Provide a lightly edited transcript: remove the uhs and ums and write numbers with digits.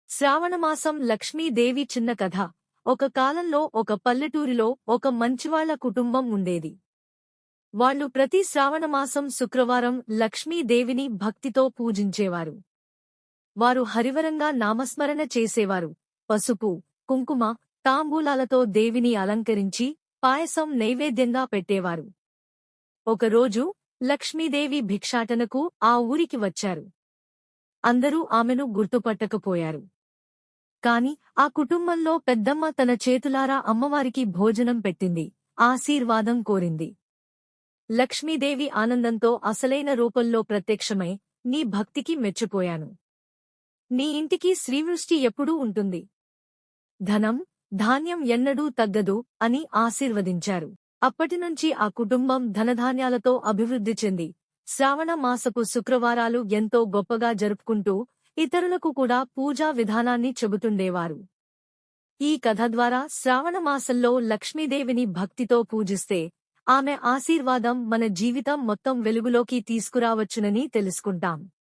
శ్రావణమాసం లక్ష్మీదేవి చిన్న కథ. ఒక కాలంలో ఒక పల్లెటూరిలో ఒక మంచివాళ్ల కుటుంబం ఉండేది. వాళ్ళు ప్రతి శ్రావణమాసం శుక్రవారం లక్ష్మీదేవిని భక్తితో పూజించేవారు. వారు హరివరంగా నామస్మరణ చేసేవారు. పసుపు, కుంకుమ, తాంబూలాలతో దేవిని అలంకరించి పాయసం నైవేద్యంగా పెట్టేవారు. ఒకరోజు లక్ష్మీదేవి భిక్షాటనకు ఆ ఊరికి వచ్చారు. అందరూ ఆమెను గుర్తుపట్టకపోయారు. కాని ఆ కుటుంబంలో పెద్దమ్మ తన చేతులారా అమ్మవారికి భోజనం పెట్టింది, ఆశీర్వాదం కోరింది. లక్ష్మీదేవి ఆనందంతో అసలైన రూపంలో ప్రత్యక్షమై, నీ భక్తికి మెచ్చిపోయాను. నీ ఇంటికి శ్రీవృష్టి ఎప్పుడూ ఉంటుంది. ధనం, ధాన్యం ఎన్నడూ తగ్గదు అని ఆశీర్వదించారు. అప్పటినుంచి ఆ కుటుంబం ధనధాన్యాలతో అభివృద్ధి చెంది, శ్రావణ మాసపు శుక్రవారాలు ఎంతో గొప్పగా జరుపుకుంటూ ఇతరులకు కూడా పూజా విధానాన్ని చెబుతుండేవారు. ఈ కథ ద్వారా శ్రావణమాసంలో లక్ష్మీదేవిని భక్తితో పూజిస్తే ఆమె ఆశీర్వాదం మన జీవితం మొత్తం వెలుగులోకి తీసుకురావచ్చునని తెలుసుకుంటాం.